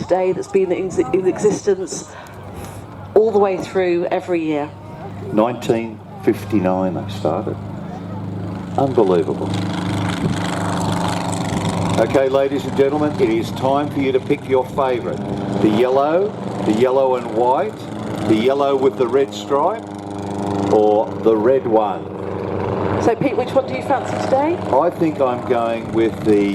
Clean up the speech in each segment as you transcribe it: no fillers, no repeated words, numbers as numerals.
today that's been in existence all the way through every year. 1959 they started. Unbelievable. Okay, ladies and gentlemen, it is time for you to pick your favourite. The yellow and white, the yellow with the red stripe, or the red one. So Pete, which one do you fancy today? I think I'm going with the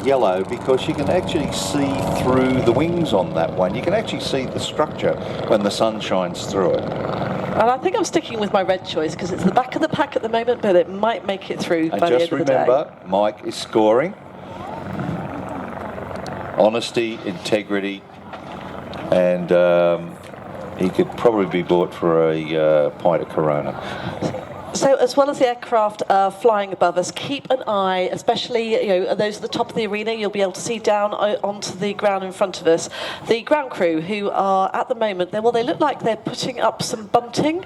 yellow, because you can actually see through the wings on that one. You can actually see the structure when the sun shines through it. And I think I'm sticking with my red choice because it's the back of the pack at the moment, but it might make it through by the end of the day. And just remember, Mike is scoring. Honesty, integrity, and he could probably be bought for a pint of Corona. So as well as the aircraft flying above us, keep an eye, especially those at the top of the arena. You'll be able to see down onto the ground in front of us. The ground crew, who are at the moment, they look like they're putting up some bunting.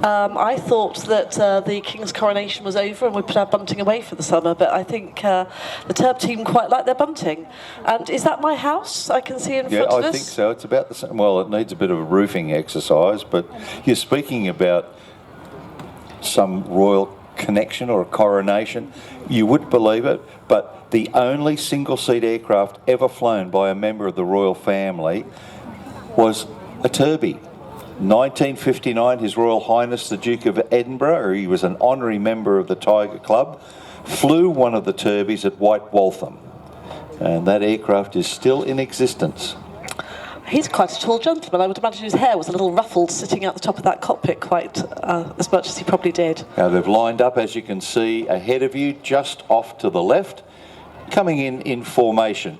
I thought that the King's coronation was over and we put our bunting away for the summer, but I think the Turb team quite like their bunting. And is that my house I can see in front of us? Yeah, I think so. It's about the same. Well, it needs a bit of a roofing exercise, but you're speaking about some royal connection or a coronation. You wouldn't believe it, but the only single-seat aircraft ever flown by a member of the royal family was a Turby. 1959, His Royal Highness the Duke of Edinburgh, he was an honorary member of the Tiger Club, flew one of the Turbies at White Waltham, and that aircraft is still in existence. He's quite a tall gentleman. I would imagine his hair was a little ruffled sitting out the top of that cockpit quite as much as he probably did. Now they've lined up, as you can see, ahead of you, just off to the left, coming in formation.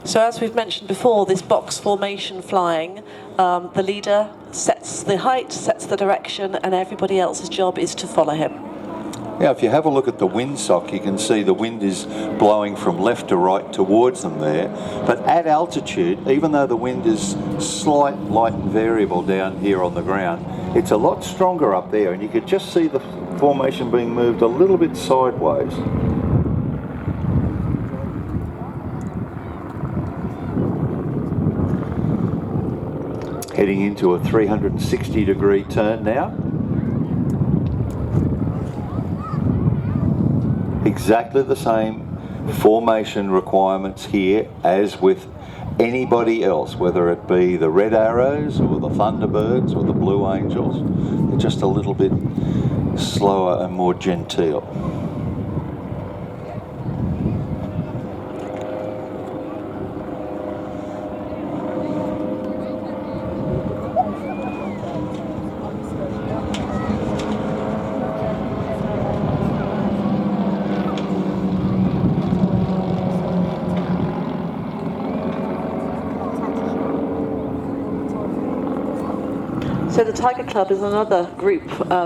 So as we've mentioned before, this box formation flying, the leader sets the height, sets the direction, and everybody else's job is to follow him. Now, if you have a look at the windsock, you can see the wind is blowing from left to right towards them there. But at altitude, even though the wind is light and variable down here on the ground, it's a lot stronger up there, and you could just see the formation being moved a little bit sideways. Heading into a 360-degree turn now. Exactly the same formation requirements here as with anybody else, whether it be the Red Arrows or the Thunderbirds or the Blue Angels. They're just a little bit slower and more genteel. So the Tiger Club is another group,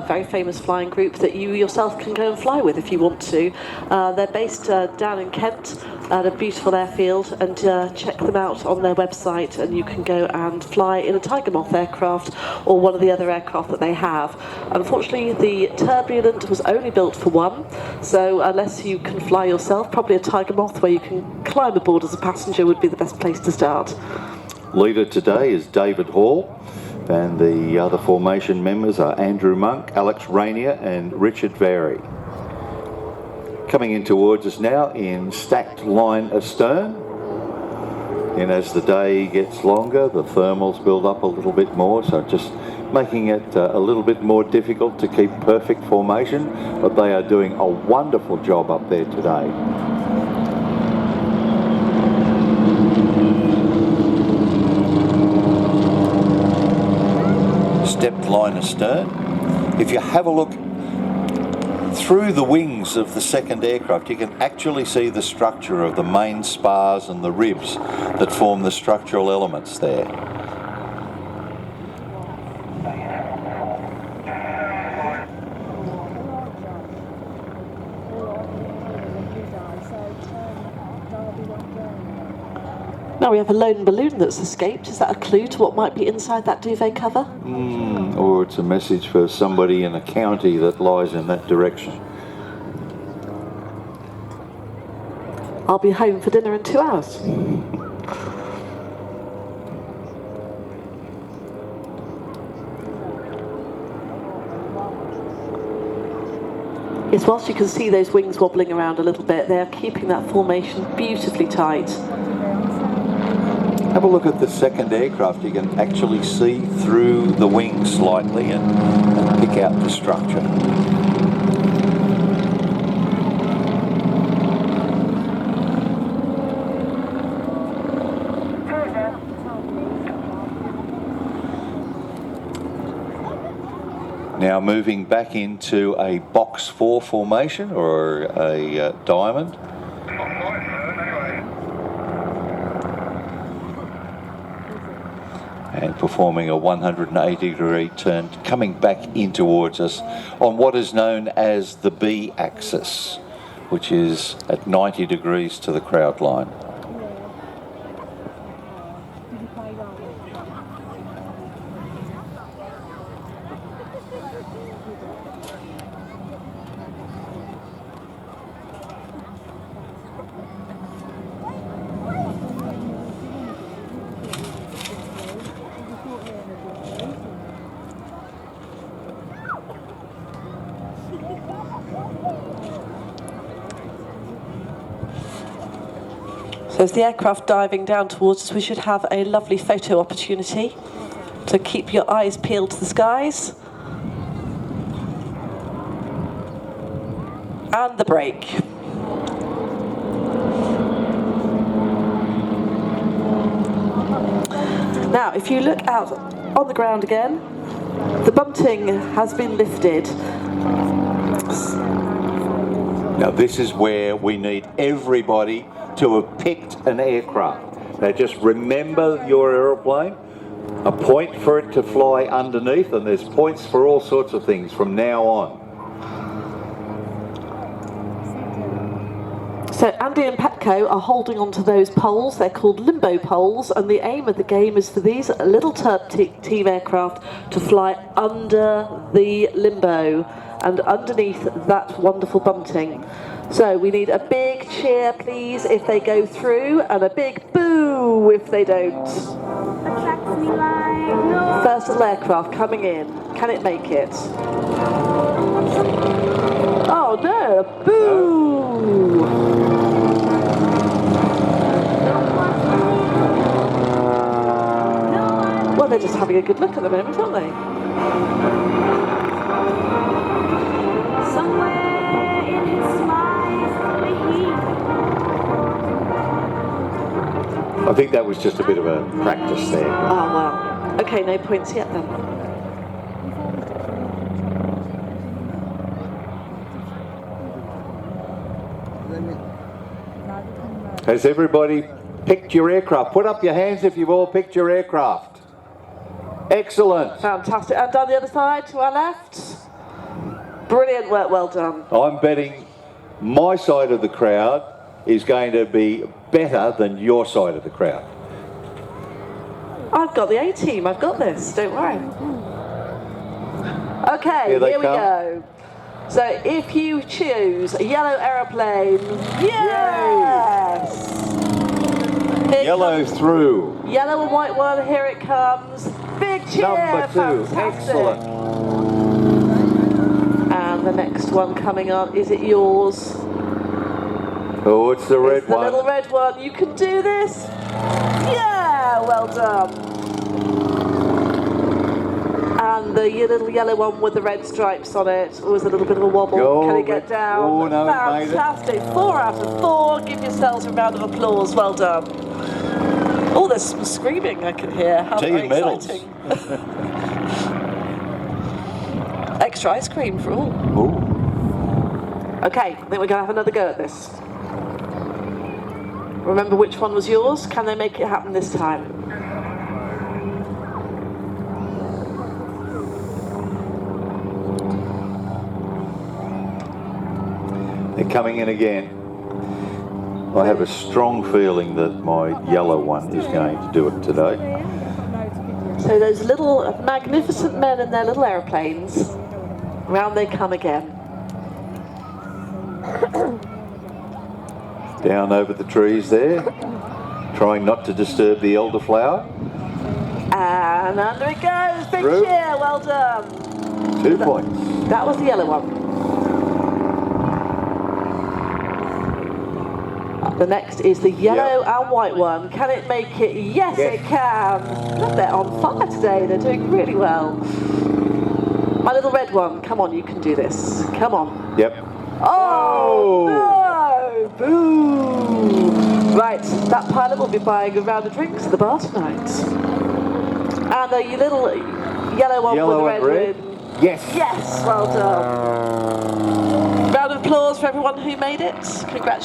very famous flying group that you yourself can go and fly with if you want to. They're based down in Kent at a beautiful airfield, and check them out on their website, and you can go and fly in a Tiger Moth aircraft or one of the other aircraft that they have. Unfortunately, the Turbulent was only built for one, so unless you can fly yourself, probably a Tiger Moth where you can climb aboard as a passenger would be the best place to start. Leader today is David Hall, and the other formation members are Andrew Monk, Alex Rainier and Richard Vary. Coming in towards us now in stacked line astern, and as the day gets longer the thermals build up a little bit more, so just making it a little bit more difficult to keep perfect formation, but they are doing a wonderful job up there today. Stepped line astern. If you have a look through the wings of the second aircraft, you can actually see the structure of the main spars and the ribs that form the structural elements there. Now we have a lone balloon that's escaped. Is that a clue to what might be inside that duvet cover? Or it's a message for somebody in a county that lies in that direction. I'll be home for dinner in 2 hours. Yes, whilst you can see those wings wobbling around a little bit, they are keeping that formation beautifully tight. Have a look at the second aircraft. You can actually see through the wings slightly and pick out the structure. Now moving back into a box 4 formation or a diamond. And performing a 180-degree turn, coming back in towards us on what is known as the B axis, which is at 90 degrees to the crowd line. So as the aircraft diving down towards us, we should have a lovely photo opportunity. So keep your eyes peeled to the skies. And the brake. Now, if you look out on the ground again, the bunting has been lifted. Now this is where we need everybody to have picked an aircraft. Now just remember your aeroplane, a point for it to fly underneath, and there's points for all sorts of things from now on. So Andy and Petco are holding onto those poles. They're called limbo poles, and the aim of the game is for these little team aircraft to fly under the limbo and underneath that wonderful bunting. So we need a big cheer, please, if they go through, and a big boo if they don't. First little aircraft coming in. Can it make it? Oh no, boo! Well, they're just having a good look at the moment, aren't they? Somewhere in his smile, I think that was just a bit of a practice there. Oh, well. Okay, no points yet then. Has everybody picked your aircraft? Put up your hands if you've all picked your aircraft. Excellent. Fantastic. And down the other side to our left. Brilliant work, well done. I'm betting my side of the crowd is going to be better than your side of the crowd. I've got the A-team, I've got this, don't worry. Okay, Here we come. go. So if you choose a yellow aeroplane, yes! Here Yellow comes- through. Yellow and white one, here it comes. Big cheer, Number 2. fantastic. Excellent. And the next one coming on, is it yours? Oh, it's the red It's the one. little red one. You can do this. Yeah, well done. And the little yellow one with the red stripes on it was a little bit of a wobble. Oh, Can it get down? oh, no, it made it. Fantastic. 4 out of 4. Give yourselves a round of applause. Well done. Oh, there's some screaming I can hear. How Tea very and medals. exciting. Extra ice cream for all. Ooh. Okay, I think we're going to have another go at this. Remember which one was yours? Can they make it happen this time? They're coming in again. I have a strong feeling that my yellow one is going to do it today. So those little magnificent men in their little aeroplanes, round they come again. Down over the trees there, trying not to disturb the elderflower. And under it goes, big Through. cheer, well done. 2 points. That was the yellow one. The next is the yellow and white one. Can it make it? Yes, it can. Look, they're on fire today. They're doing really well. My little red one. Come on, you can do this. Come on. Yep. Oh, no! Boo! Right, that pilot will be buying a round of drinks at the bar tonight. And the little yellow one Yellow with and the red red. ribbon. Yes. Yes, well done. Round of applause for everyone who made it. Congratulations.